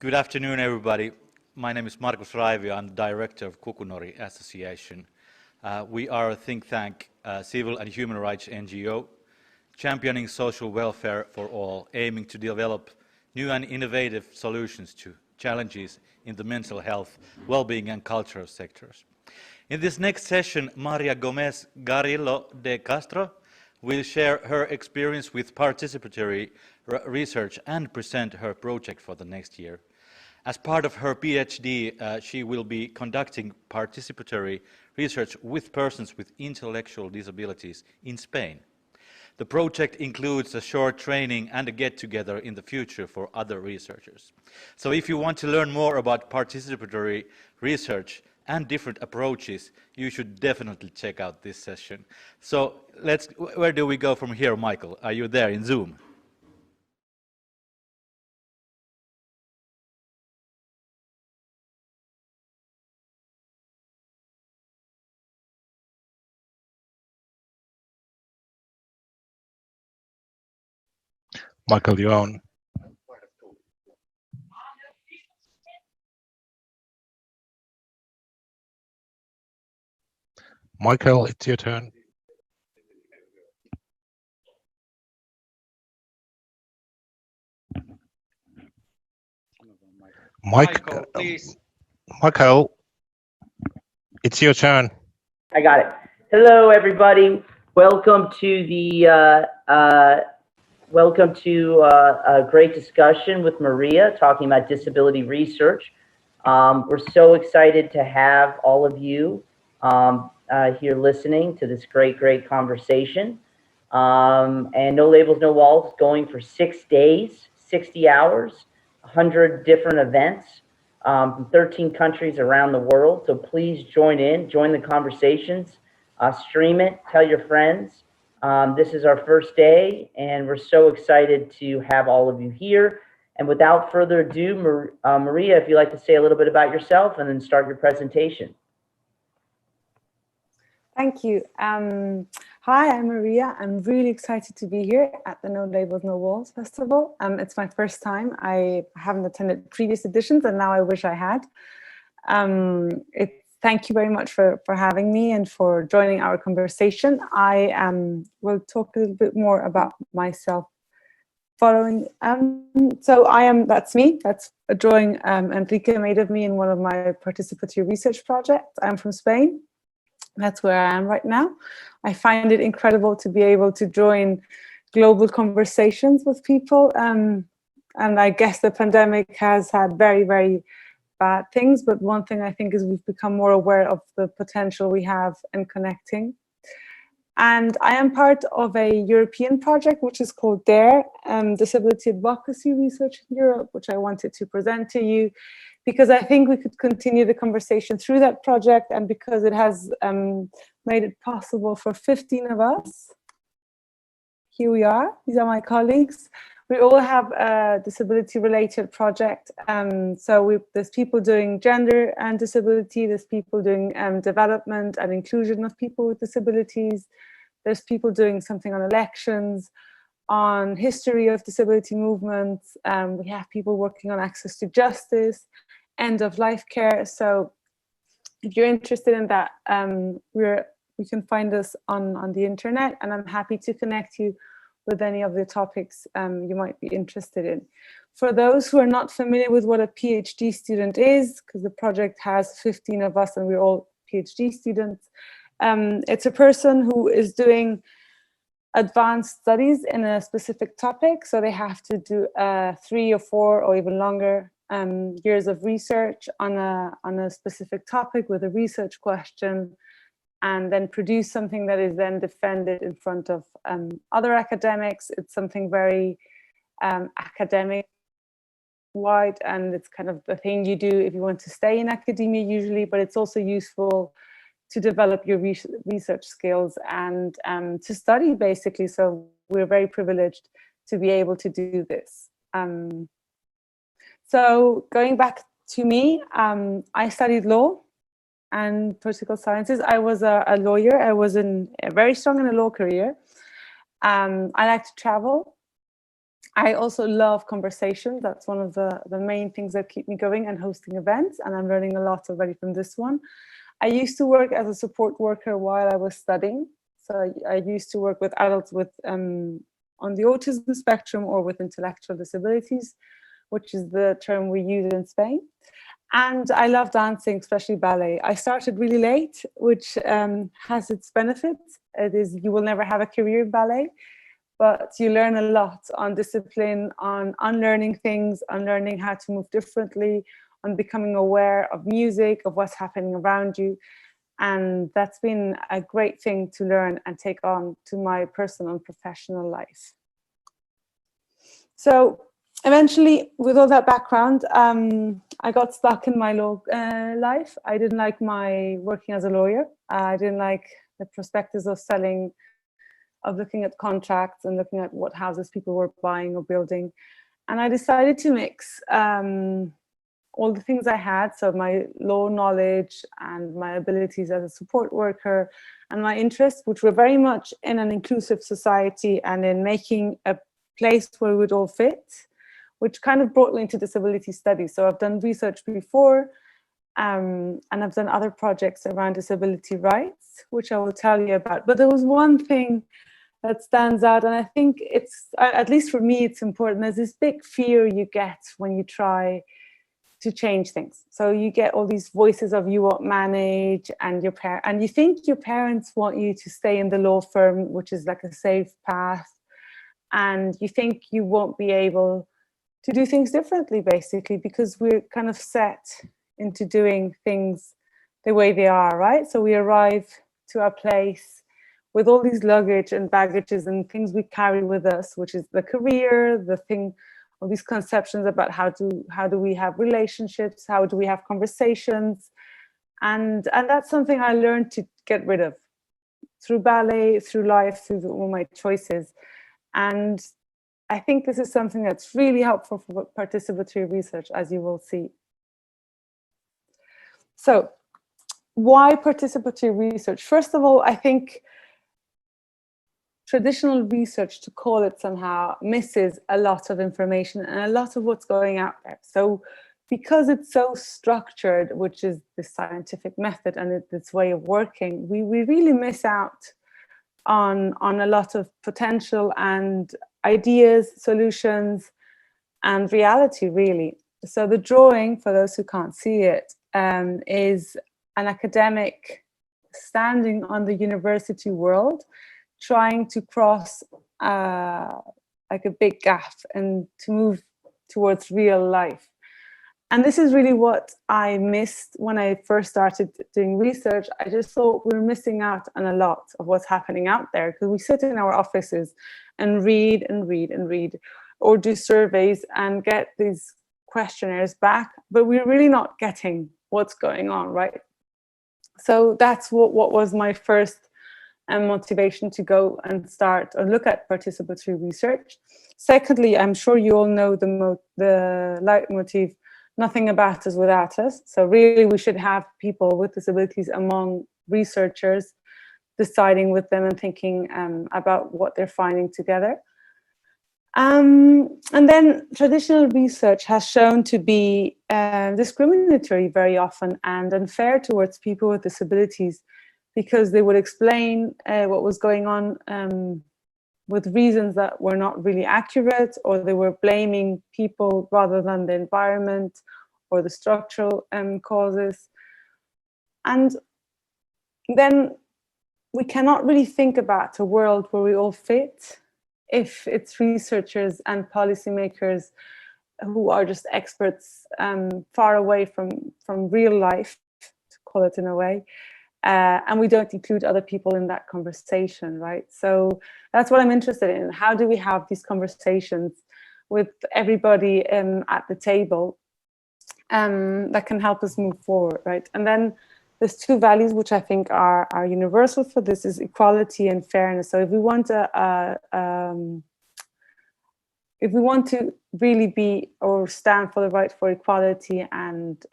Good afternoon, everybody. My name is Markus Raivio. I'm the director of Kukunori Association. We are a think tank, civil and human rights NGO, championing social welfare for all, aiming to develop new and innovative solutions to challenges in the mental health, well-being and cultural sectors. In this next session, María Gómez Carrillo de Castro will share her experience with participatory research and present her project for the next year. As part of her PhD, she will be conducting participatory research with persons with intellectual disabilities in Spain. The project includes a short training and a get-together in the future for other researchers. So if you want to learn more about participatory research and different approaches, you should definitely check out this session. So where do we go from here, Michael? Are you there in Zoom? Michael, you're on. Michael, it's your turn. Michael, please. Michael, it's your turn. I got it. Hello, everybody. Welcome to a great discussion with Maria talking about disability research. We're so excited to have all of you here listening to this great conversation. And No Labels, No Walls going for 6 days, 60 hours, 100 different events from 13 countries around the world. So please join the conversations, stream it, tell your friends. This is our first day, and we're so excited to have all of you here. And without further ado, Maria, if you'd like to say a little bit about yourself and then start your presentation. Thank you. Hi, I'm Maria. I'm really excited to be here at the No Labels, No Walls Festival. It's my first time. I haven't attended previous editions, and now I wish I had. Thank you very much for having me and for joining our conversation. I will talk a little bit more about myself following. That's me. That's a drawing Enrique made of me in one of my participatory research projects. I'm from Spain. That's where I am right now. I find it incredible to be able to join global conversations with people. And I guess the pandemic has had very bad things, but one thing I think is we've become more aware of the potential we have in connecting. And I am part of a European project which is called DARE, Disability Advocacy Research in Europe, which I wanted to present to you because I think we could continue the conversation through that project, and because it has made it possible for 15 of us. Here we are. These are my colleagues. We all have a disability-related project. There's people doing gender and disability. There's people doing development and inclusion of people with disabilities. There's people doing something on elections, on history of disability movements. We have people working on access to justice, end-of-life care. So if you're interested in that, you can find us on the internet, and I'm happy to connect you with any of the topics you might be interested in. For those who are not familiar with what a PhD student is, because the project has 15 of us and we're all PhD students, it's a person who is doing advanced studies in a specific topic. So they have to do 3 or 4 or even longer years of research on a specific topic with a research question, and then produce something that is then defended in front of other academics. It's something very academic wide, and it's kind of the thing you do if you want to stay in academia usually, but it's also useful to develop your research skills and to study basically. So we're very privileged to be able to do this. So going back to me, I studied law and political sciences. I was a lawyer. I was very strong in a law career. I like to travel. I also love conversation. That's one of the main things that keep me going, and hosting events. And I'm learning a lot already from this one. I used to work as a support worker while I was studying. So I used to work with adults with on the autism spectrum or with intellectual disabilities, which is the term we use in Spain. And I love dancing, especially ballet. I started really late, which has its benefits. It is, you will never have a career in ballet, but you learn a lot on discipline, on unlearning things, on learning how to move differently, on becoming aware of music, of what's happening around you. And that's been a great thing to learn and take on to my personal and professional life. So eventually, with all that background, I got stuck in my law life. I didn't like my working as a lawyer. I didn't like the prospectus of selling, of looking at contracts and looking at what houses people were buying or building. And I decided to mix all the things I had, so my law knowledge and my abilities as a support worker and my interests, which were very much in an inclusive society and in making a place where we would all fit, which kind of brought me into disability studies. So I've done research before, and I've done other projects around disability rights, which I will tell you about. But there was one thing that stands out, and I think it's, at least for me, it's important. There's this big fear you get when you try to change things. So you get all these voices of you won't manage, and and you think your parents want you to stay in the law firm, which is like a safe path, and you think you won't be able to do things differently, basically, because we're kind of set into doing things the way they are, right? So we arrive to our place with all these luggage and baggages and things we carry with us, which is the career, the thing, all these conceptions about how do we have relationships, how do we have conversations, and that's something I learned to get rid of through ballet, through life, through all my choices. And I think this is something that's really helpful for participatory research, as you will see. So why participatory research? First of all, I think traditional research, to call it somehow, misses a lot of information and a lot of what's going out there. So because it's so structured, which is the scientific method and its way of working, we really miss out on a lot of potential and ideas, solutions, and reality, really. So the drawing, for those who can't see it, is an academic standing on the university world, trying to cross like a big gap and to move towards real life. And this is really what I missed when I first started doing research. I just thought we were missing out on a lot of what's happening out there, because we sit in our offices and read and read and read, or do surveys and get these questionnaires back, but we're really not getting what's going on, right? So that's what was my first motivation to go and start or look at participatory research. Secondly, I'm sure you all know the leitmotif, nothing about us without us. So really we should have people with disabilities among researchers, deciding with them and thinking about what they're finding together. And then traditional research has shown to be discriminatory very often and unfair towards people with disabilities, because they would explain what was going on with reasons that were not really accurate, or they were blaming people rather than the environment or the structural causes. And then we cannot really think about a world where we all fit if it's researchers and policymakers who are just experts far away from real life, to call it in a way, and we don't include other people in that conversation, right? So that's what I'm interested in. How do we have these conversations with everybody at the table that can help us move forward, right? And then there's two values which I think are universal for this, is equality and fairness. So if we want to really be or stand for the right for equality, and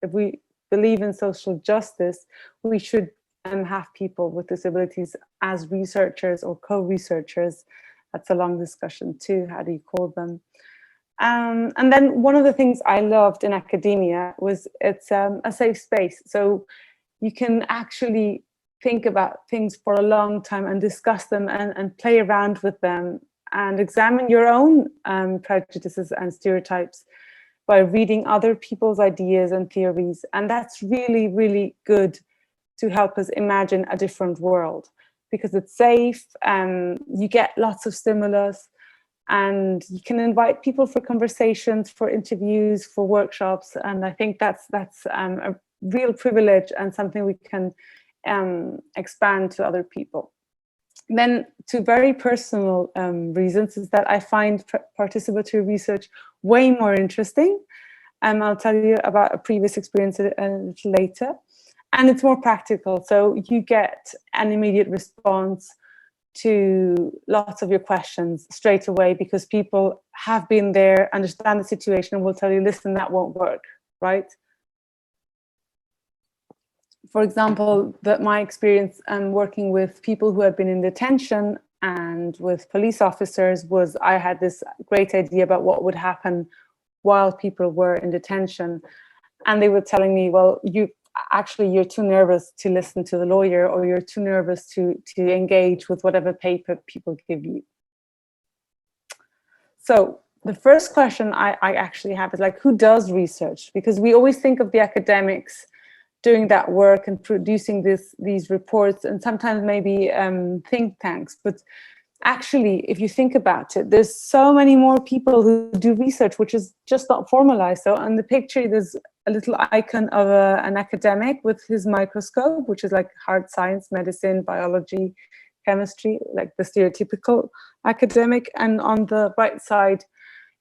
if we believe in social justice, we should have people with disabilities as researchers or co-researchers That's a long discussion too. How do you call them? And then one of the things I loved in academia was it's a safe space. So you can actually think about things for a long time and discuss them and play around with them and examine your own prejudices and stereotypes by reading other people's ideas and theories. And that's really, really good to help us imagine a different world, because it's safe, you get lots of stimulus, and you can invite people for conversations, for interviews, for workshops. And I think that's a real privilege and something we can expand to other people. Then, to very personal reasons, is that I find participatory research way more interesting. I'll tell you about a previous experience a little later. And it's more practical. So you get an immediate response to lots of your questions straight away, because people have been there, understand the situation, and will tell you, listen, that won't work, right? For example, my experience working with people who had been in detention and with police officers was, I had this great idea about what would happen while people were in detention. And they were telling me, well, you're too nervous to listen to the lawyer, or you're too nervous to engage with whatever paper people give you. So the first question I actually have is, like, who does research? Because we always think of the academics doing that work and producing these reports, and sometimes maybe think tanks. But actually, if you think about it, there's so many more people who do research, which is just not formalized. So on the picture, there's a little icon of an academic with his microscope, which is like hard science, medicine, biology, chemistry, like the stereotypical academic. And on the right side,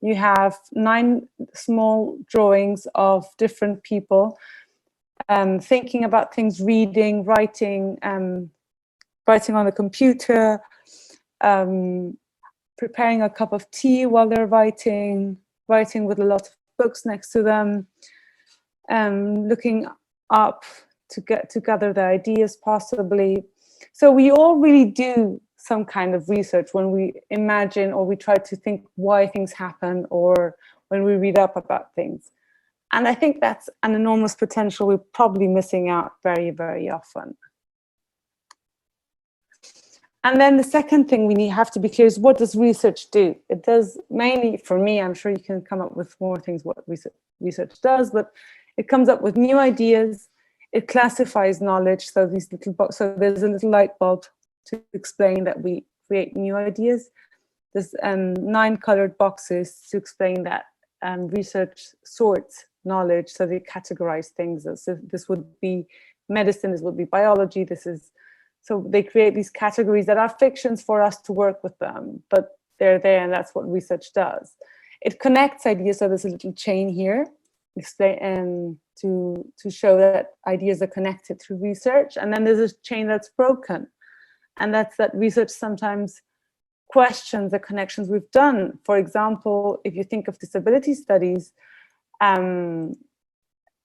you have 9 small drawings of different people thinking about things, reading, writing, writing on the computer, preparing a cup of tea while they're writing with a lot of books next to them, looking up to gather their ideas possibly. So we all really do some kind of research when we imagine, or we try to think why things happen, or when we read up about things. And I think that's an enormous potential we're probably missing out very, very often. And then the second thing we have to be clear is, what does research do? It does mainly, for me, I'm sure you can come up with more things what research does, but it comes up with new ideas. It classifies knowledge. So these little so there's a little light bulb to explain that we create new ideas. There's 9 colored boxes to explain that research sorts knowledge. So they categorize things. So this would be medicine, this would be biology, this is, so they create these categories that are fictions for us to work with them, but they're there, and that's what research does. It connects ideas, so there's a little chain here, explain to show that ideas are connected through research, and then there's a chain that's broken, and that's that research sometimes questions the connections we've done. For example, if you think of disability studies,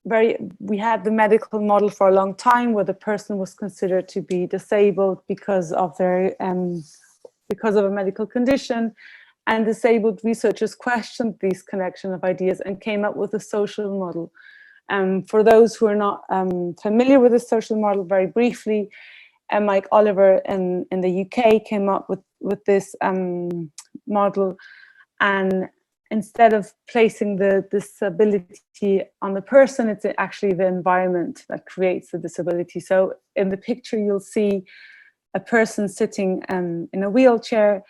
we had the medical model for a long time, where the person was considered to be disabled because of their because of a medical condition, and disabled researchers questioned these connection of ideas and came up with a social model. For those who are not familiar with the social model, very briefly, Mike Oliver in the UK came up with this model, and instead of placing the disability on the person, it's actually the environment that creates the disability. So in the picture, you'll see a person sitting in a wheelchair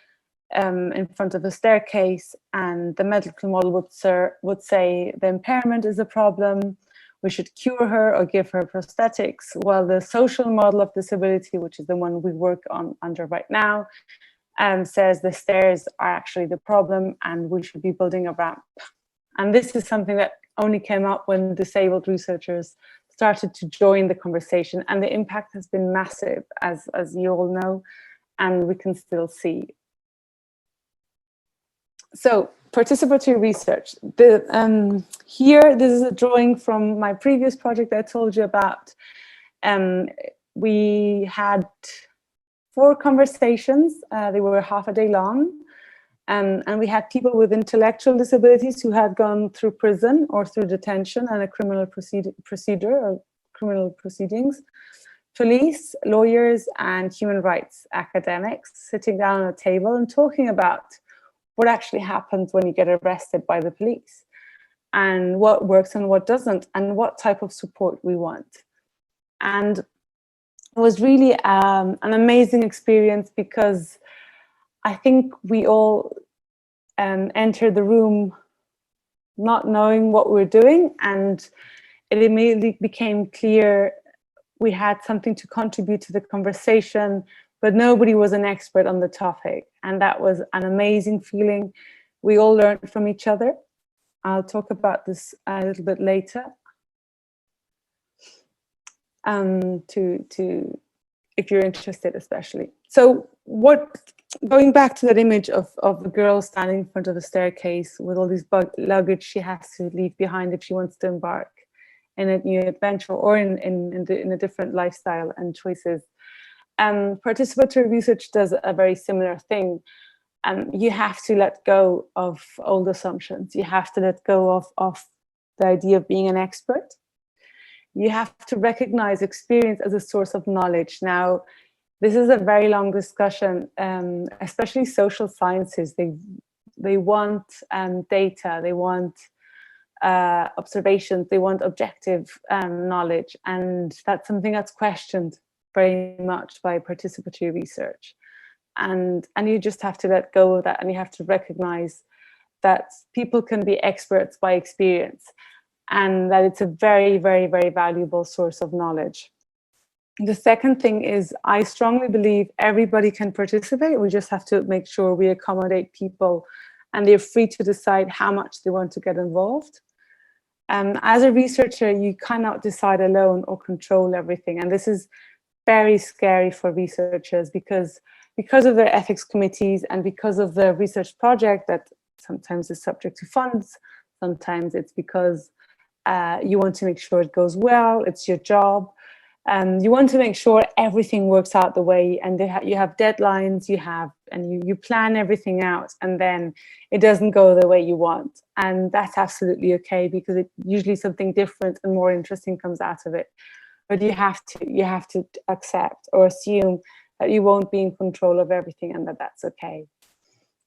in front of a staircase, and the medical model would say the impairment is a problem, we should cure her or give her prosthetics, while the social model of disability, which is the one we work on under right now, says the stairs are actually the problem and we should be building a ramp. And this is something that only came up when disabled researchers started to join the conversation, and the impact has been massive, as you all know, and we can still see. So participatory research. Here, this is a drawing from my previous project I told you about. We had 4 conversations. They were half a day long. And we had people with intellectual disabilities who had gone through prison or through detention and a criminal procedure or criminal proceedings, police, lawyers, and human rights academics sitting down at a table and talking about what actually happens when you get arrested by the police, and what works and what doesn't, and what type of support we want. And it was really an amazing experience, because I think we all entered the room not knowing what we're doing, and it immediately became clear we had something to contribute to the conversation, but nobody was an expert on the topic. And that was an amazing feeling. We all learned from each other. I'll talk about this a little bit later. If you're interested, especially. So going back to that image of the girl standing in front of a staircase with all these luggage she has to leave behind if she wants to embark in a new adventure or in a different lifestyle and choices. Participatory research does a very similar thing. You have to let go of old assumptions. You have to let go of the idea of being an expert. You have to recognize experience as a source of knowledge. Now, this is a very long discussion, especially social sciences. They want data, they want observations, they want objective knowledge, and that's something that's questioned very much by participatory research. And you just have to let go of that, and you have to recognize that people can be experts by experience, and that it's a very, very, very valuable source of knowledge. The second thing is, I strongly believe everybody can participate. We just have to make sure we accommodate people and they're free to decide how much they want to get involved. As a researcher, you cannot decide alone or control everything. And this is very scary for researchers, because of their ethics committees and because of the research project that sometimes is subject to funds. Sometimes it's because you want to make sure it goes well, it's your job. You want to make sure everything works out the way, and you have deadlines, you plan everything out, and then it doesn't go the way you want. And that's absolutely okay, because usually something different and more interesting comes out of it. But you have to accept or assume that you won't be in control of everything, and that's okay.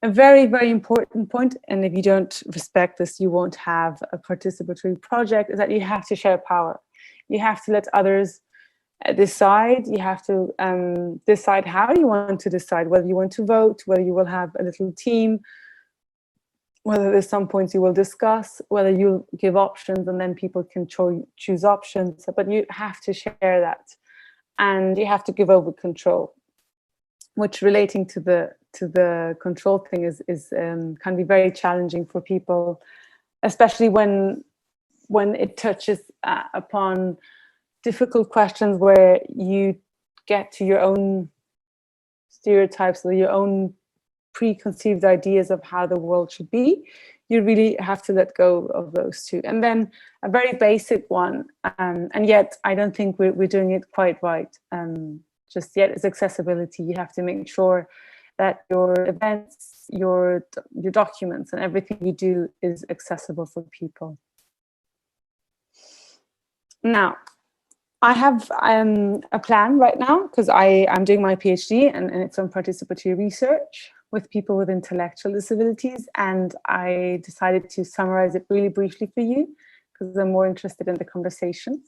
A very, very important point, and if you don't respect this, you won't have a participatory project, is that you have to share power. You have to let others decide. You have to decide how you want to decide, whether you want to vote, whether you will have a little team, whether there's some points you will discuss, whether you'll give options and then people can choose options. But you have to share that, and you have to give over control, which, relating to the control thing, can be very challenging for people, especially when it touches upon difficult questions where you get to your own stereotypes or your own preconceived ideas of how the world should be. You really have to let go of those two. And then a very basic one, and yet I don't think we're doing it quite right just yet, is accessibility. You have to make sure that your events, your documents, and everything you do is accessible for people. Now, I have a plan right now, because I'm doing my PhD and it's on participatory research with people with intellectual disabilities, and I decided to summarize it really briefly for you because I'm more interested in the conversation.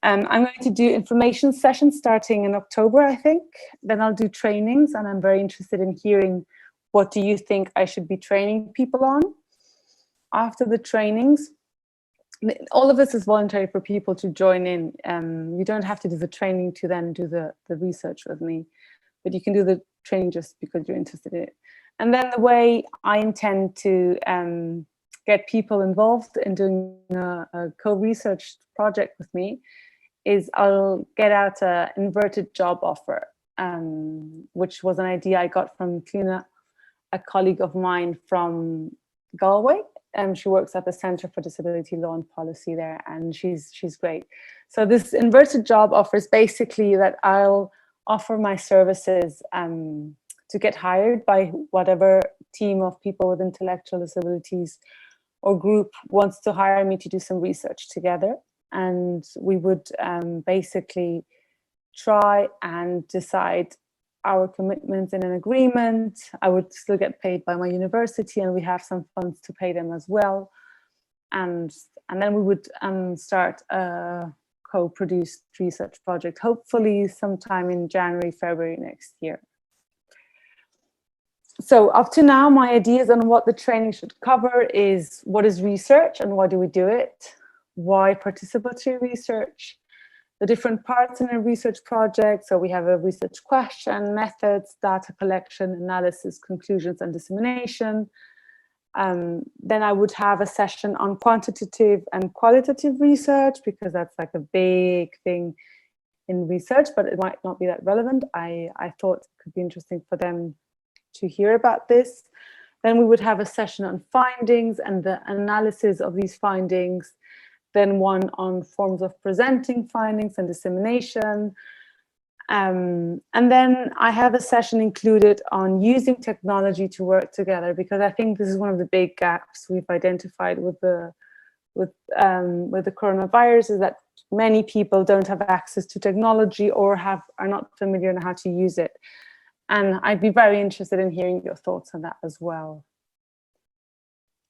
I'm going to do information sessions starting in October, I think. Then I'll do trainings, and I'm very interested in hearing what do you think I should be training people on. After the trainings, all of this is voluntary for people to join in. You don't have to do the training to then do the research with me, but you can do the training just because you're interested in it. And then the way I intend to get people involved in doing a co-research project with me is I'll get out an inverted job offer, which was an idea I got from Clina, a colleague of mine from Galway. She works at the Centre for Disability Law and Policy there, and she's great. So this inverted job offer is basically that I'll offer my services to get hired by whatever team of people with intellectual disabilities or group wants to hire me to do some research together. And we would basically try and decide our commitments in an agreement. I would still get paid by my university, and we have some funds to pay them as well. And then we would start a co-produced research project, hopefully sometime in January, February next year. So up to now, my ideas on what the training should cover is: what is research and why do we do it? Why participatory research? The different parts in a research project. So we have a research question, methods, data collection, analysis, conclusions, and dissemination. Then I would have a session on quantitative and qualitative research, because that's like a big thing in research, but it might not be that relevant. I thought it could be interesting for them to hear about this. Then we would have a session on findings and the analysis of these findings. Then one on forms of presenting findings and dissemination. And then I have a session included on using technology to work together, because I think this is one of the big gaps we've identified with the coronavirus, is that many people don't have access to technology or are not familiar on how to use it. And I'd be very interested in hearing your thoughts on that as well.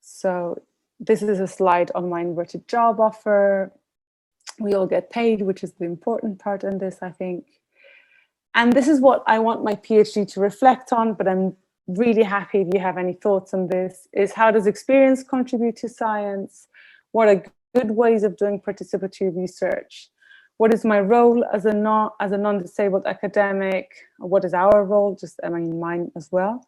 So this is a slide on my inverted job offer. We all get paid, which is the important part in this, I think. And this is what I want my PhD to reflect on, but I'm really happy if you have any thoughts on this, is how does experience contribute to science? What are good ways of doing participatory research? What is my role as a non-disabled academic? What is our role? Mine as well.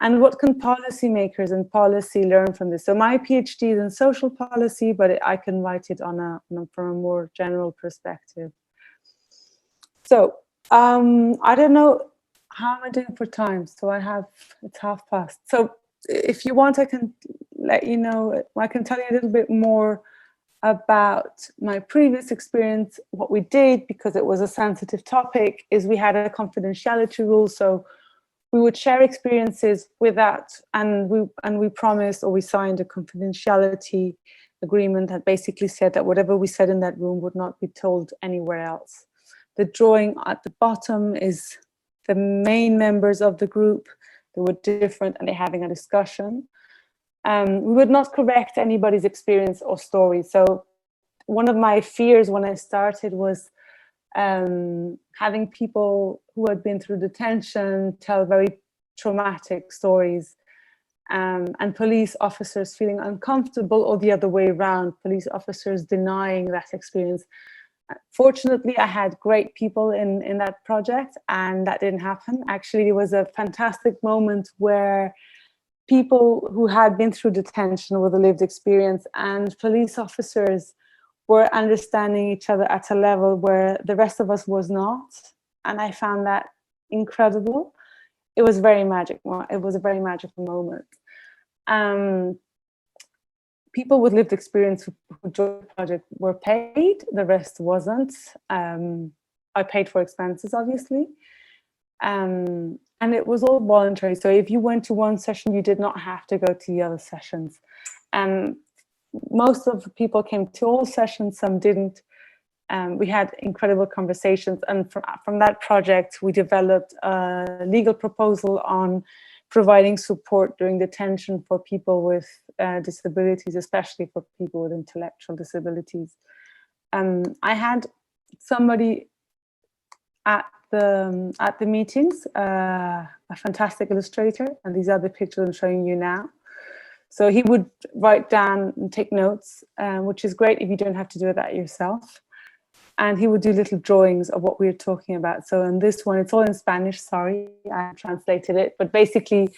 And what can policymakers and policy learn from this? So my PhD is in social policy, but I can write it from a more general perspective. So I don't know, how am I doing for time? So it's past. So if you want, I can let you know, I can tell you a little bit more about my previous experience. What we did, because it was a sensitive topic, is we had a confidentiality rule. So we would share experiences with that, and we promised, or we signed a confidentiality agreement that basically said that whatever we said in that room would not be told anywhere else. The drawing at the bottom is the main members of the group. They were different and they're having a discussion. We would not correct anybody's experience or story. So one of my fears when I started was having people who had been through detention tell very traumatic stories, and police officers feeling uncomfortable, or the other way around, police officers denying that experience. Fortunately, I had great people in that project, and that didn't happen. Actually, it was a fantastic moment where people who had been through detention with a lived experience and police officers were understanding each other at a level where the rest of us was not. And I found that incredible. It was very magic. It was a very magical moment. People with lived experience who joined the project were paid, the rest wasn't. I paid for expenses, obviously. And it was all voluntary. So if you went to one session, you did not have to go to the other sessions. Most of the people came to all sessions, some didn't. We had incredible conversations, and from that project, we developed a legal proposal on providing support during detention for people with disabilities, especially for people with intellectual disabilities. I had somebody at the meetings, a fantastic illustrator, and these are the pictures I'm showing you now. So he would write down and take notes, which is great if you don't have to do that yourself. And he would do little drawings of what we were talking about. So in this one, it's all in Spanish, sorry, I translated it. But basically,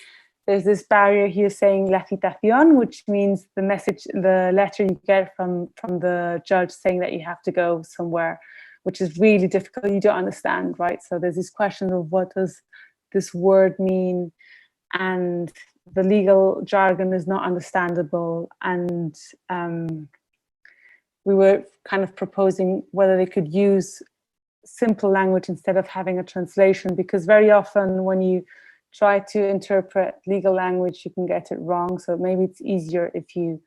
there's this barrier here saying la citación, which means the message, the letter you get from the judge saying that you have to go somewhere, which is really difficult. You don't understand, right? So there's this question of what does this word mean? And the legal jargon is not understandable. And we were kind of proposing whether they could use simple language instead of having a translation, because very often when you try to interpret legal language, you can get it wrong. So maybe it's easier if you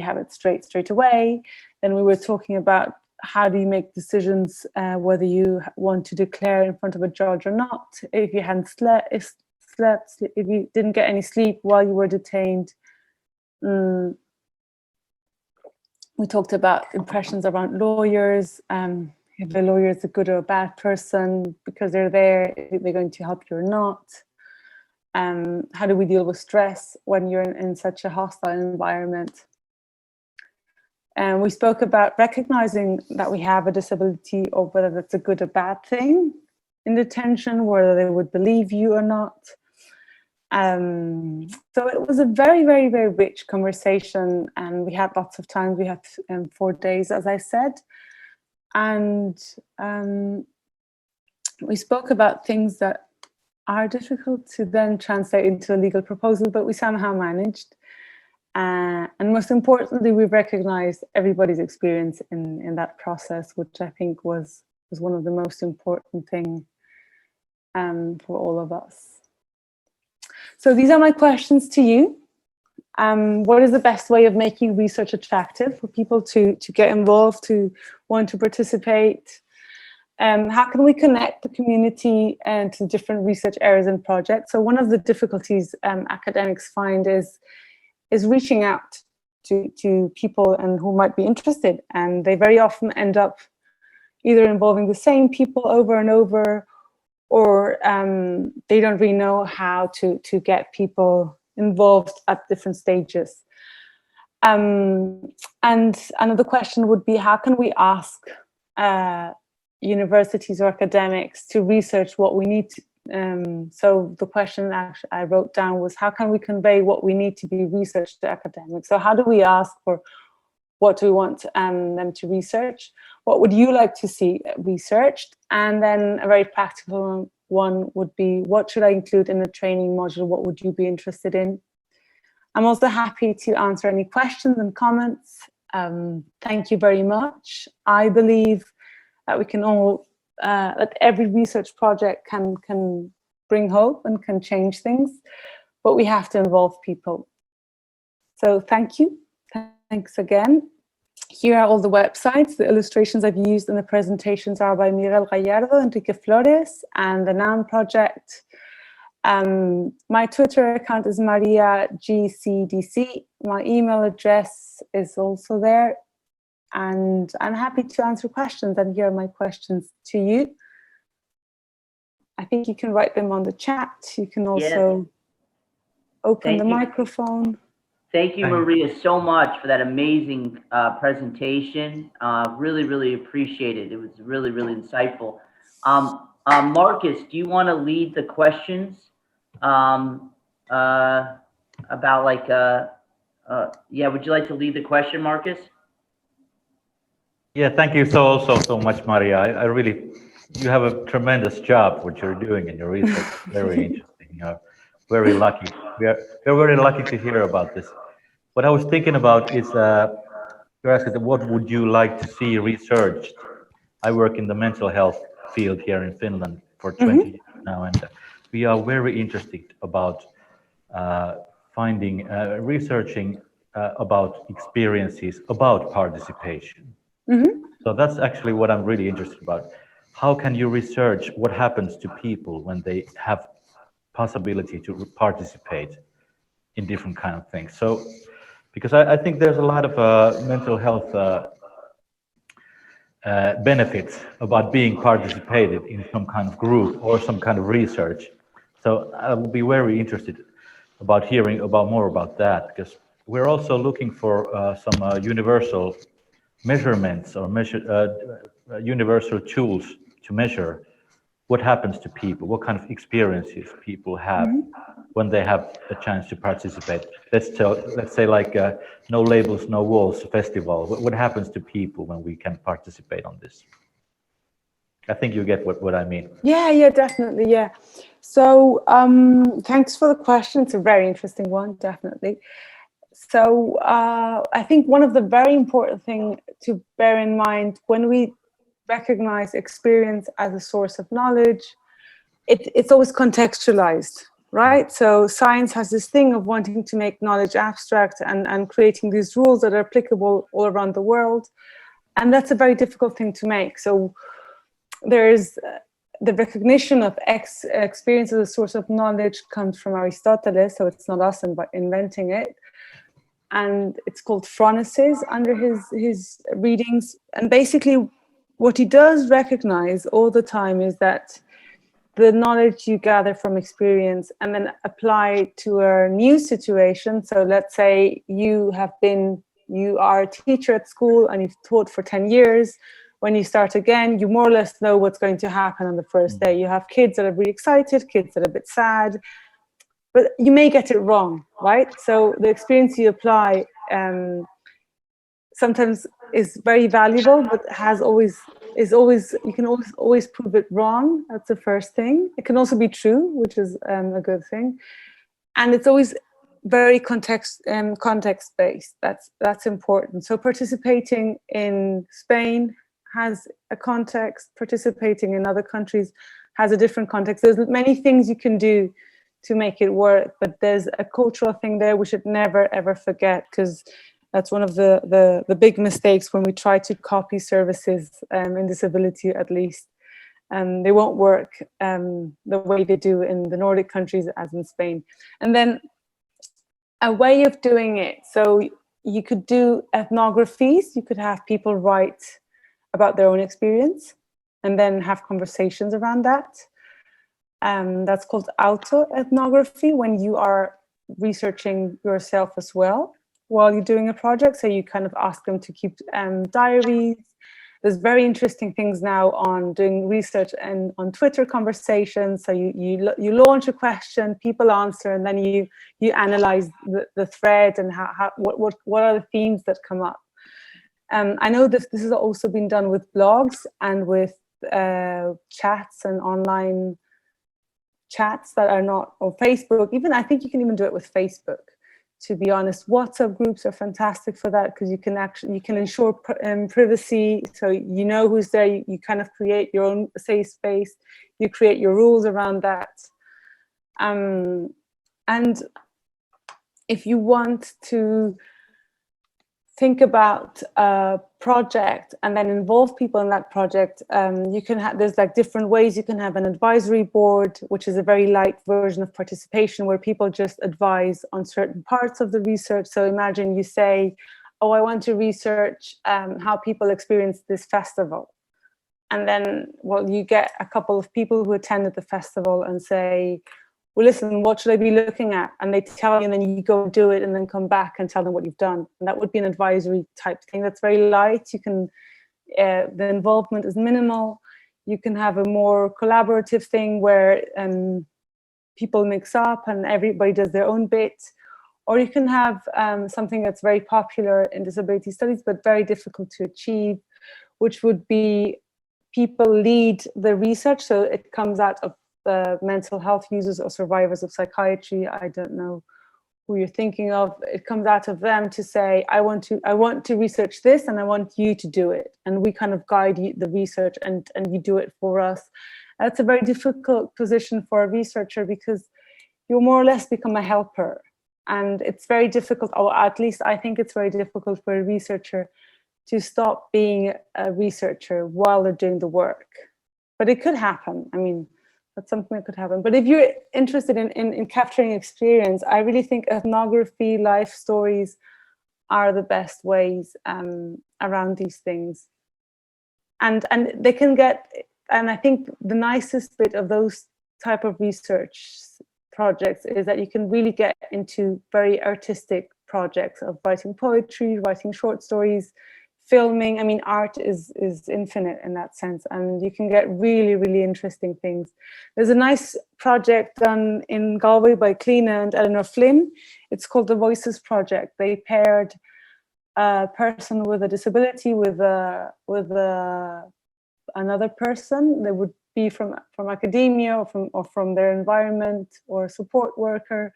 have it straight away. Then we were talking about how do you make decisions whether you want to declare in front of a judge or not. If you hadn't slept, if you didn't get any sleep while you were detained. We talked about impressions around lawyers. If a lawyer is a good or a bad person because they're there, if they're going to help you or not. How do we deal with stress when you're in such a hostile environment? And we spoke about recognizing that we have a disability, or whether that's a good or bad thing in detention, whether they would believe you or not. So it was a very, very, very rich conversation, and we had lots of time. We had 4 days, as I said. And we spoke about things that are difficult to then translate into a legal proposal, but we somehow managed. And most importantly, we recognized everybody's experience in that process, which I think was one of the most important things for all of us. So these are my questions to you. What is the best way of making research attractive for people to get involved, to want to participate? How can we connect the community to different research areas and projects? So one of the difficulties academics find is reaching out to people and who might be interested, and they very often end up either involving the same people over and over, or they don't really know how to get people involved at different stages. And another question would be, how can we ask universities or academics to research what we need to? So the question actually I wrote down was, how can we convey what we need to be researched to academics? So how do we ask for what do we want them to research? What would you like to see researched? And then a very practical one would be, what should I include in the training module? What would you be interested in? I'm also happy to answer any questions and comments. Thank you very much. I believe that we can all, that every research project can bring hope and can change things, but we have to involve people. So thank you. Thanks again. Here are all the websites. The illustrations I've used in the presentations are by Miguel Gallardo, Enrique Flores, and the NAM project. My Twitter account is María GCDC. My email address is also there. And I'm happy to answer questions, and here are my questions to you. I think you can write them on the chat. You can also open the microphone. Thank you, Maria, so much for that amazing presentation. Really, really appreciate it. It was really, really insightful. Marcus, do you want to lead the questions about like, yeah, would you like to lead the question, Marcus? Yeah, thank you so much, Maria. I really, you have a tremendous job what you're doing in your research. Very interesting. You're very lucky. We're very lucky to hear about this. What I was thinking about is, you're asking, what would you like to see researched? I work in the mental health field here in Finland for 20 years now, and we are very interested about researching about experiences about participation. So that's actually what I'm really interested about. How can you research what happens to people when they have possibility to participate in different kind of things? So, because I think there's a lot of mental health benefits about being participated in some kind of group or some kind of research. So I will be very interested about hearing about more about that, because we're also looking for some universal measurements or universal tools to measure what happens to people, what kind of experiences people have when they have a chance to participate. Let's say like No Labels, No Walls festival. What happens to people when we can participate on this? I think you get what I mean. Yeah, definitely, yeah. So thanks for the question. It's a very interesting one, definitely. So I think one of the very important things to bear in mind when we recognize experience as a source of knowledge, it's always contextualized. right? So science has this thing of wanting to make knowledge abstract and creating these rules that are applicable all around the world. And that's a very difficult thing to make. So there's the recognition of experience as a source of knowledge comes from Aristotle, so it's not us inventing it. And it's called phronesis under his readings. And basically what he does recognize all the time is that the knowledge you gather from experience and then apply it to a new situation. So let's say you are a teacher at school and you've taught for 10 years. When you start again, you more or less know what's going to happen on the first day. You have kids that are really excited, kids that are a bit sad, but you may get it wrong, right? So the experience you apply sometimes is very valuable, but you can always prove it wrong. That's the first thing. It can also be true, which is a good thing. And it's always very context-based. That's important. So participating in Spain has a context. Participating in other countries has a different context. There's many things you can do to make it work, but there's a cultural thing there we should never ever forget, because that's one of the big mistakes when we try to copy services in disability, at least. They won't work the way they do in the Nordic countries as in Spain. And then a way of doing it. So you could do ethnographies. You could have people write about their own experience and then have conversations around that. That's called auto-ethnography, when you are researching yourself as well while you're doing a project. So you kind of ask them to keep diaries. There's very interesting things now on doing research and on Twitter conversations. So you launch a question, people answer, and then you analyze the thread and what are the themes that come up. I know this has also been done with blogs and with chats and online chats that are not, or Facebook. Even I think you can even do it with Facebook. To be honest, WhatsApp groups are fantastic for that, because you can ensure privacy, so you know who's there. You kind of create your own safe space. You create your rules around that. And if you want to think about a project and then involve people in that project, you can have, there's like different ways. You can have an advisory board, which is a very light version of participation, where people just advise on certain parts of the research. So imagine you say, oh, I want to research how people experience this festival. And then, well, you get a couple of people who attended the festival and say, well, listen, what should I be looking at? And they tell you, and then you go do it and then come back and tell them what you've done. And that would be an advisory type thing. That's very light. You can, the involvement is minimal. You can have a more collaborative thing where people mix up and everybody does their own bit. Or you can have something that's very popular in disability studies, but very difficult to achieve, which would be people lead the research. So it comes out of the mental health users or survivors of psychiatry. I don't know who you're thinking of. It comes out of them to say, I want to research this and I want you to do it. And we kind of guide you, the research, and you do it for us. That's a very difficult position for a researcher, because you more or less become a helper. And it's very difficult, or at least I think it's very difficult for a researcher to stop being a researcher while they're doing the work. But it could happen. I mean, that's something that could happen. But if you're interested in capturing experience, I really think ethnography, life stories are the best ways around these things. And they can get, and I think the nicest bit of those type of research projects is that you can really get into very artistic projects of writing poetry, writing short stories, filming. I mean, art is infinite in that sense, and you can get really, really interesting things. There's a nice project done in Galway by Cliona and Eleanor Flynn. It's called the Voices Project. They paired a person with a disability with another person. They would be from academia or from their environment, or a support worker,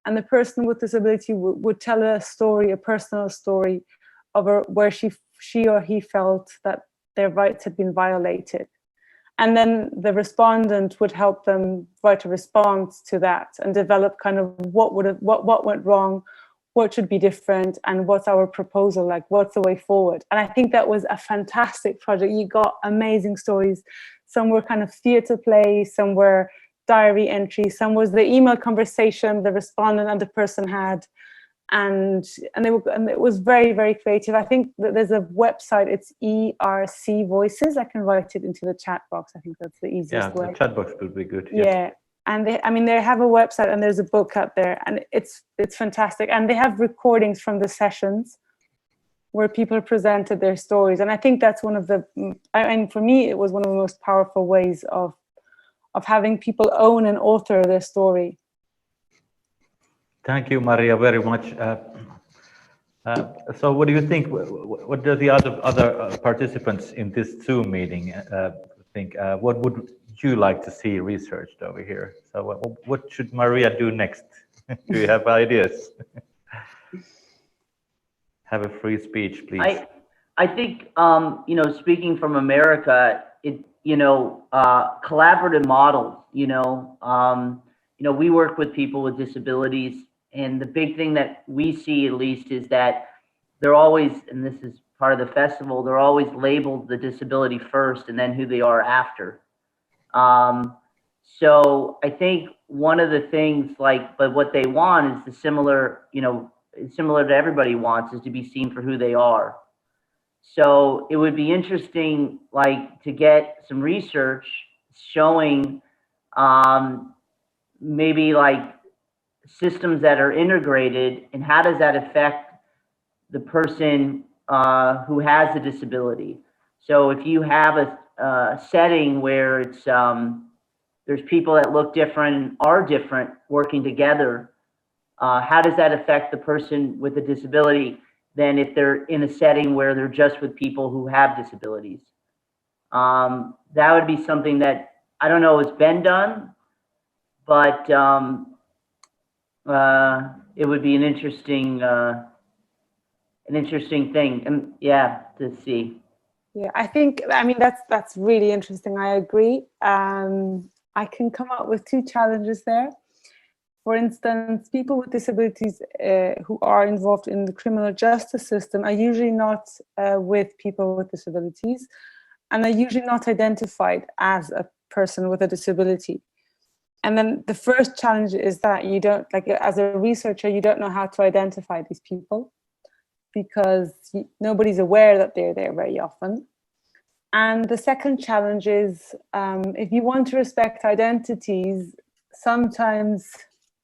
and the person with disability would tell a story, a personal story, of where she or he felt that their rights had been violated. And then the respondent would help them write a response to that and develop kind of what went wrong, what should be different, and what's our proposal, like what's the way forward. And I think that was a fantastic project. You got amazing stories. Some were kind of theater plays, some were diary entries, some was the email conversation the respondent and the person had. And it was very, very creative. I think that there's a website, it's ERC Voices. I can write it into the chat box. I think that's the easiest way. Yeah, the chat box would be good. Yeah. And they have a website and there's a book out there, and it's fantastic. And they have recordings from the sessions where people presented their stories. And I think that's one of the, and for me, it was one of the most powerful ways of having people own and author their story. Thank you, Maria, very much. So what do you think? What do the other participants in this Zoom meeting think? What would you like to see researched over here? So what should Maria do next? Do you have ideas? Have a free speech, please. I think, speaking from America, collaborative models, we work with people with disabilities, and the big thing that we see, at least, is that they're always, and this is part of the festival, they're always labeled the disability first and then who they are after. So I think one of the things, but what they want is similar to everybody wants, is to be seen for who they are. So it would be interesting, to get some research showing maybe systems that are integrated, and how does that affect the person who has a disability. So if you have a setting where it's there's people that look different and are different working together, how does that affect the person with a disability than if they're in a setting where they're just with people who have disabilities? That would be something that I don't know has been done, but it would be an interesting thing, and to see. Yeah, I think, that's really interesting. I agree. I can come up with two challenges there. For instance, people with disabilities who are involved in the criminal justice system are usually not with people with disabilities, and are usually not identified as a person with a disability. And then the first challenge is that you don't, as a researcher, you don't know how to identify these people, because nobody's aware that they're there very often. And the second challenge is, if you want to respect identities, sometimes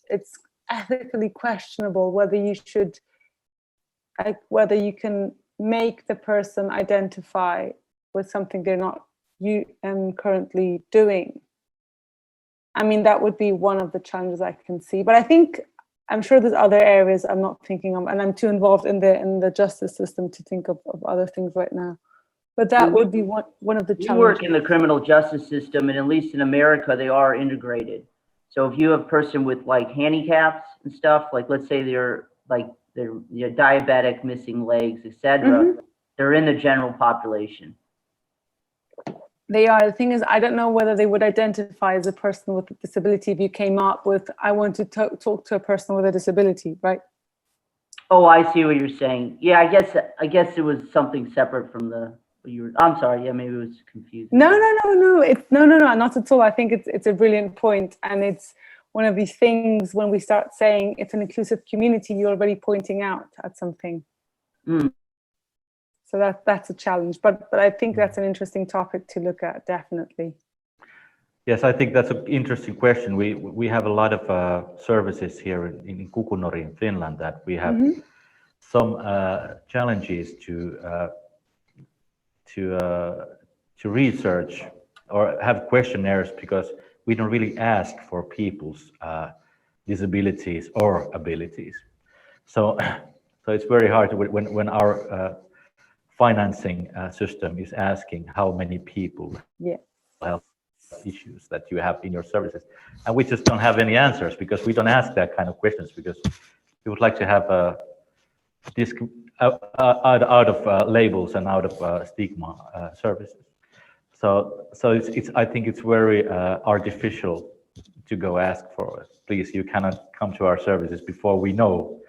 it's ethically questionable whether you should, whether you can make the person identify with something they're not currently doing. That would be one of the challenges I can see. But I'm sure there's other areas I'm not thinking of, and I'm too involved in the justice system to think of other things right now. But that would be one of the challenges. We work in the criminal justice system, and at least in America, they are integrated. So if you have a person with handicaps and stuff, let's say they're diabetic, missing legs, etc., they're in the general population. They are. The thing is, I don't know whether they would identify as a person with a disability if you came up with, I want to talk to a person with a disability, right? Oh, I see what you're saying. Yeah, I guess it was something separate from the, I'm sorry, yeah, maybe it was confusing. No, not at all. I think it's a brilliant point, and it's one of these things when we start saying it's an inclusive community, you're already pointing out at something. So that's a challenge, but I think that's an interesting topic to look at, definitely. Yes, I think that's an interesting question. We have a lot of services here in Kukunori in Finland that we have some challenges to research or have questionnaires, because we don't really ask for people's disabilities or abilities. So it's very hard when our financing system is asking how many people have issues that you have in your services, and we just don't have any answers, because we don't ask that kind of questions, because we would like to have this out of labels and out of stigma services. So it's I think it's very artificial to go ask for, please, you cannot come to our services before we know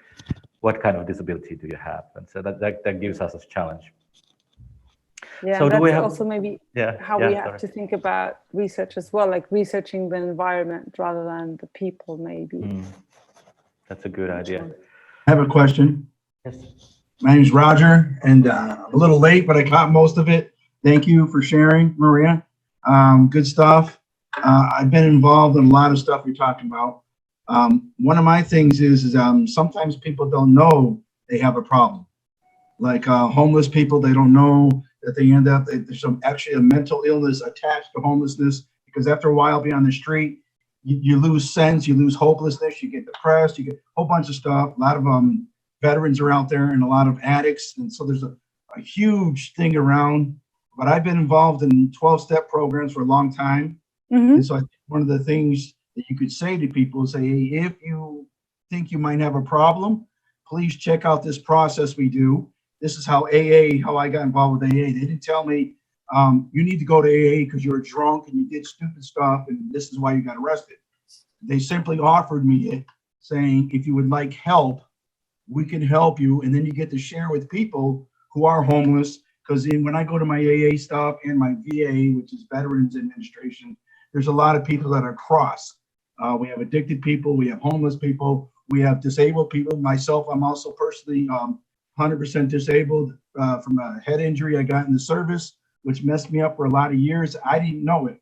what kind of disability do you have, and so that gives us a challenge. Yeah, So and do we that's have, also maybe how yeah, we have sorry. to think about research as well, like researching the environment rather than the people, maybe. That's a good idea. I have a question. Yes. My name is Roger, and I'm a little late, but I caught most of it. Thank you for sharing, Maria. Good stuff. I've been involved in a lot of stuff you're talking about. One of my things is sometimes people don't know they have a problem. Like homeless people, they don't know that they end up, there's actually a mental illness attached to homelessness, because after a while being on the street, you lose sense, you lose hopelessness, you get depressed, you get a whole bunch of stuff. A lot of veterans are out there and a lot of addicts. And so there's a huge thing around, but I've been involved in 12-step programs for a long time. And so I think one of the things that you could say to people is say, hey, if you think you might have a problem, please check out this process we do. This is how I got involved with AA. They didn't tell me you need to go to AA because you're drunk and you did stupid stuff and this is why you got arrested. They simply offered me it, saying, if you would like help, we can help you. And then you get to share with people who are homeless. Because when I go to my AA stuff and my VA, which is Veterans Administration, there's a lot of people that are cross. We have addicted people, we have homeless people, we have disabled people. Myself, I'm also personally 100% disabled from a head injury I got in the service, which messed me up for a lot of years. I didn't know it.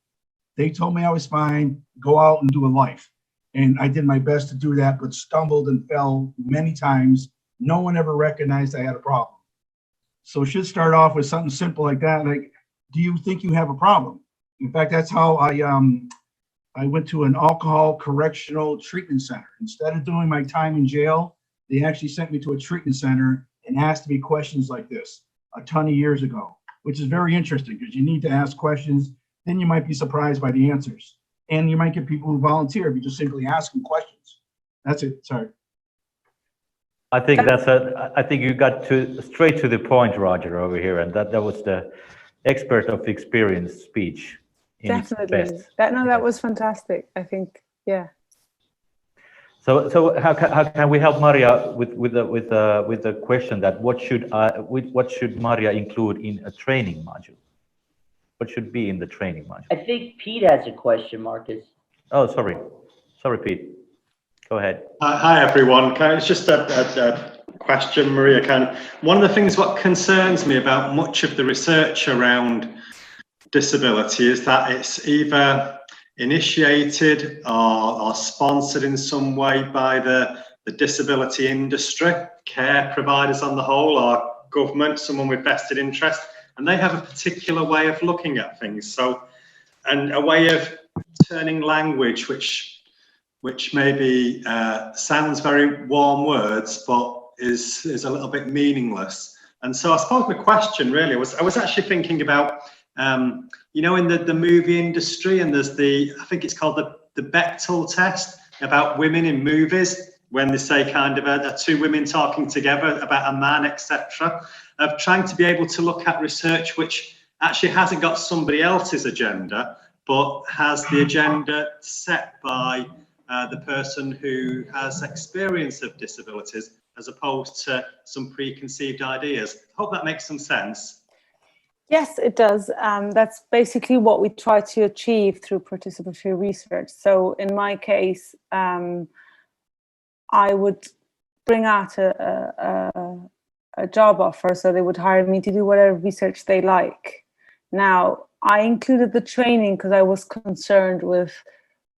They told me I was fine, go out and do a life. And I did my best to do that, but stumbled and fell many times. No one ever recognized I had a problem. So it should start off with something simple like that. Like, do you think you have a problem? In fact, that's how I went to an alcohol correctional treatment center. Instead of doing my time in jail, they actually sent me to a treatment center and asked me questions like this a ton of years ago, which is very interesting because you need to ask questions. Then you might be surprised by the answers. And you might get people who volunteer if you just simply ask them questions. That's it. Sorry. I think I think you got straight to the point, Roger, over here, and that was the expert of experience speech. Definitely. That was fantastic. I think, yeah. So how can we help Maria with the question that what should Maria include in a training module? What should be in the training module? I think Pete has a question, Marcus. Oh, sorry, Pete. Go ahead. Hi everyone. It's just a question, Maria. One of the things what concerns me about much of the research around disability is that it's either initiated or sponsored in some way by the disability industry, care providers on the whole, or government, someone with vested interest, and they have a particular way of looking at things. So, and a way of turning language which maybe sounds very warm words, but is a little bit meaningless. And so I suppose the question really was, I was actually thinking about, you know, in the movie industry, and there's I think it's called the Bechtel test about women in movies, when they say kind of two women talking together about a man, etc., of trying to be able to look at research which actually hasn't got somebody else's agenda, but has the agenda set by the person who has experience of disabilities, as opposed to some preconceived ideas. Hope that makes some sense. Yes, it does. That's basically what we try to achieve through participatory research. So in my case, I would bring out a job offer, so they would hire me to do whatever research they like. Now, I included the training because I was concerned with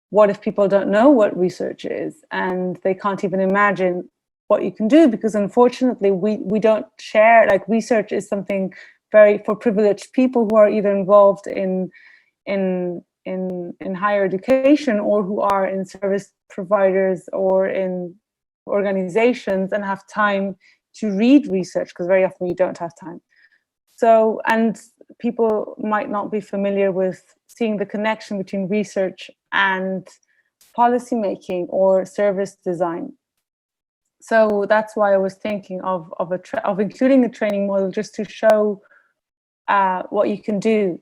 what if people don't know what research is and they can't even imagine what you can do, because unfortunately we don't share, like, research is something very for privileged people who are either involved in higher education or who are in service providers or in organizations and have time to read research, because very often you don't have time. So, and people might not be familiar with seeing the connection between research and policymaking or service design. So that's why I was thinking of including a training model, just to show what you can do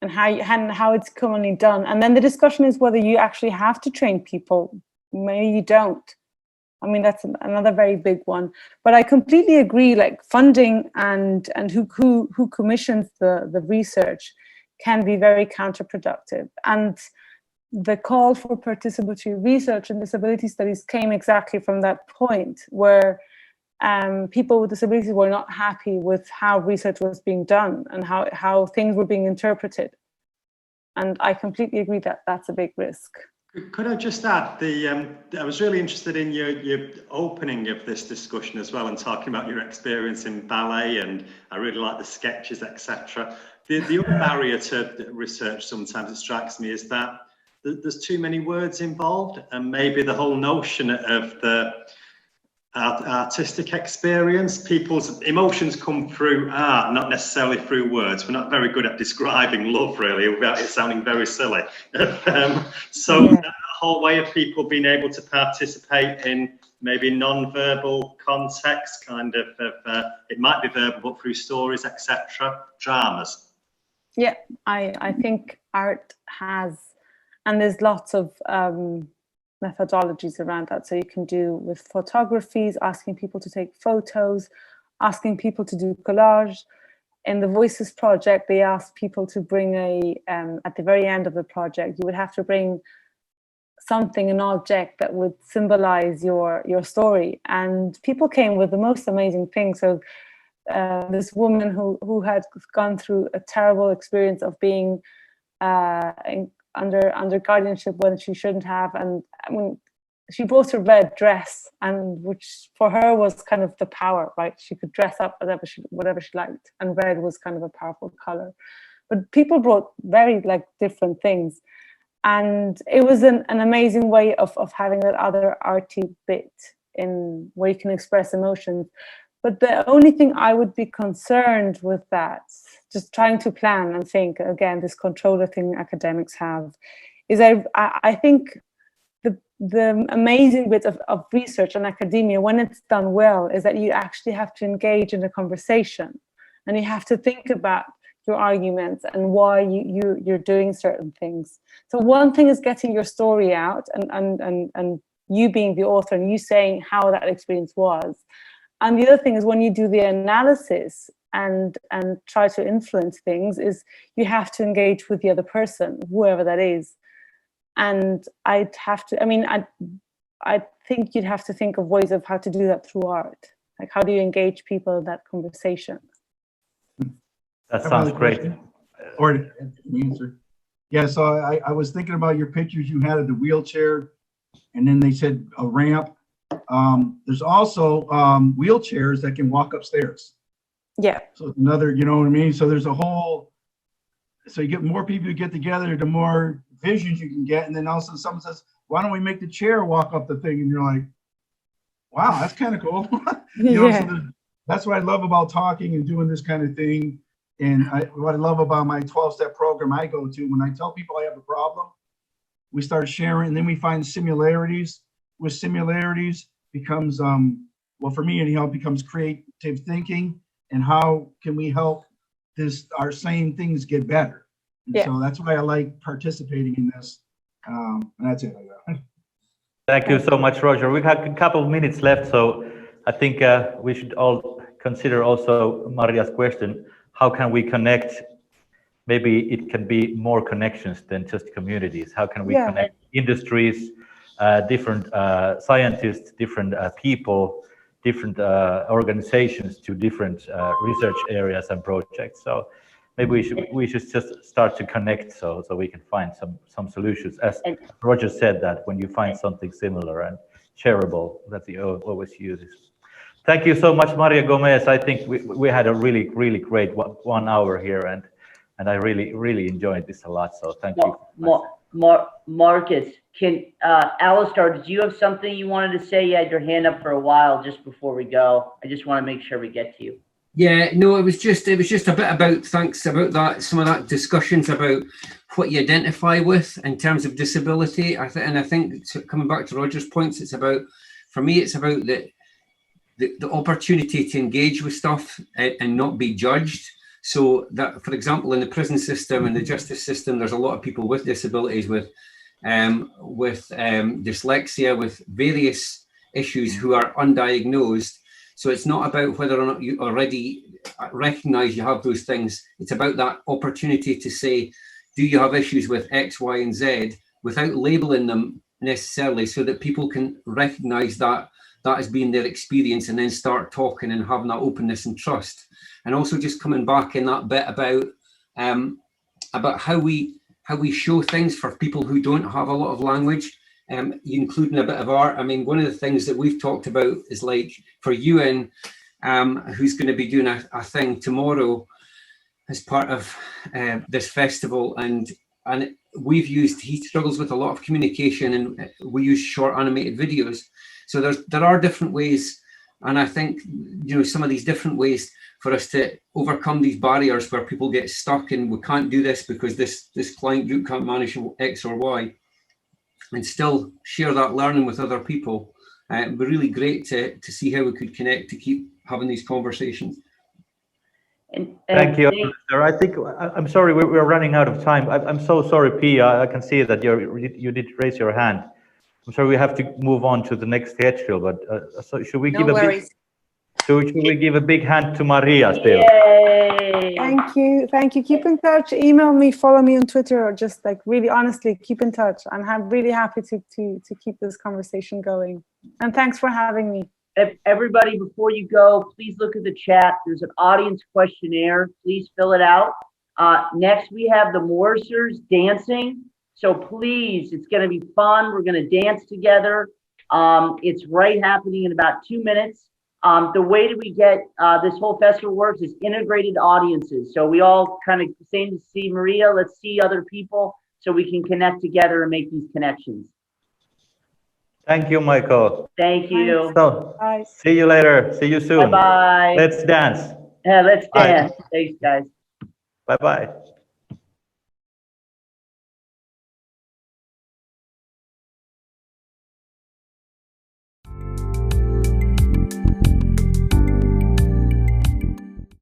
and how it's commonly done. And then the discussion is whether you actually have to train people. Maybe you don't. I mean, that's another very big one. But I completely agree, like funding and who commissions the research can be very counterproductive. And the call for participatory research and disability studies came exactly from that point, where people with disabilities were not happy with how research was being done and how things were being interpreted. And I completely agree that that's a big risk. Could I just add, I was really interested in your opening of this discussion as well, and talking about your experience in ballet, and I really like the sketches, etc. The other barrier to research sometimes, it strikes me, is that there's too many words involved, and maybe the whole notion of the artistic experience, people's emotions come through art, not necessarily through words. We're not very good at describing love, really, without it sounding very silly. So Yeah. that whole way of people being able to participate in maybe non-verbal context, kind of it might be verbal, but through stories, etc., dramas. Yeah, I think art has, and there's lots of methodologies around that. So you can do with photographies, asking people to take photos, asking people to do collage. In the Voices project, they asked people to bring at the very end of the project, you would have to bring something, an object that would symbolize your story. And people came with the most amazing things. So this woman who had gone through a terrible experience of being under guardianship when she shouldn't have, and I mean, she brought a red dress, and which for her was kind of the power, right? She could dress up whatever she liked, and red was kind of a powerful color. But people brought very different things, and it was an amazing way of having that other arty bit in where you can express emotions. But the only thing I would be concerned with that, just trying to plan and think, again, this controller thing academics have, is I think the amazing bit of research and academia, when it's done well, is that you actually have to engage in a conversation, and you have to think about your arguments and why you're doing certain things. So one thing is getting your story out and you being the author and you saying how that experience was. And the other thing is when you do the analysis and try to influence things, is you have to engage with the other person, whoever that is. And I think you'd have to think of ways of how to do that through art. Like, how do you engage people in that conversation? That sounds great. Or an answer. Yeah, so I was thinking about your pictures you had of the wheelchair, and then they said a ramp. There's also wheelchairs that can walk upstairs. Yeah. So another, you know what I mean? So there's a whole, so you get more people to get together, the more visions you can get. And then also someone says, why don't we make the chair walk up the thing? And you're like, wow, that's kind of cool. You know, so that's what I love about talking and doing this kind of thing. And what I love about my 12-step program I go to, when I tell people I have a problem, we start sharing, and then we find similarities. With similarities becomes, well, for me anyhow, it becomes creative thinking, and how can we help our same things get better. And so that's why I like participating in this. And that's it. Thank you so much, Roger. We have a couple of minutes left, so I think we should all consider also Maria's question. How can we connect? Maybe it can be more connections than just communities. How can we connect industries, different scientists, different people, different organizations to different research areas and projects? So maybe we should just start to connect so we can find some solutions. As Roger said, that when you find something similar and shareable, that you always use it. Thank you so much, Maria Gomez. I think we had a really great 1 hour here, and I really enjoyed this a lot. So thank you. Marcus, can Alistair, did you have something you wanted to say? You had your hand up for a while just before we go. I just want to make sure we get to you. Yeah, no, it was just a bit about, thanks, about that, some of that discussions about what you identify with in terms of disability. And I think coming back to Roger's points, it's about, for me, it's about the opportunity to engage with stuff and not be judged. So that, for example, in the prison system and the justice system, there's a lot of people with disabilities, with dyslexia, with various issues who are undiagnosed. So it's not about whether or not you already recognize you have those things. It's about that opportunity to say, do you have issues with X, Y, and Z, without labeling them necessarily, so that people can recognize that that has been their experience, and then start talking and having that openness and trust. And also just coming back in that bit about how we show things for people who don't have a lot of language, including a bit of art. I mean, one of the things that we've talked about is, like, for Ewan, who's going to be doing a thing tomorrow as part of this festival, and we've used, he struggles with a lot of communication, and we use short animated videos. So there are different ways, and I think, you know, some of these different ways for us to overcome these barriers where people get stuck and we can't do this because this client group can't manage X or Y, and still share that learning with other people. It'd be really great to see how we could connect to keep having these conversations. Thank you, sir. I think I'm sorry, we're running out of time. I'm so sorry, Pia. I can see that you did raise your hand. I'm sorry, we have to move on to the next schedule. But so should we give should we give a big hand to Maria still? Yay! Thank you. Keep in touch. Email me, follow me on Twitter, or just, like, really honestly keep in touch. I'm really happy to keep this conversation going. And thanks for having me. Everybody, before you go, please look at the chat. There's an audience questionnaire. Please fill it out. Next, we have the Morrisers dancing. So please, it's going to be fun. We're going to dance together. It's right happening in about 2 minutes. The way that we get this whole festival works is integrated audiences. So we all kind of, same to see Maria, let's see other people so we can connect together and make these connections. Thank you, Michael. Thank you. So, Bye. see you later. See you soon. Bye-bye. Let's dance. Yeah, let's Bye. dance. Thanks, guys. Bye-bye.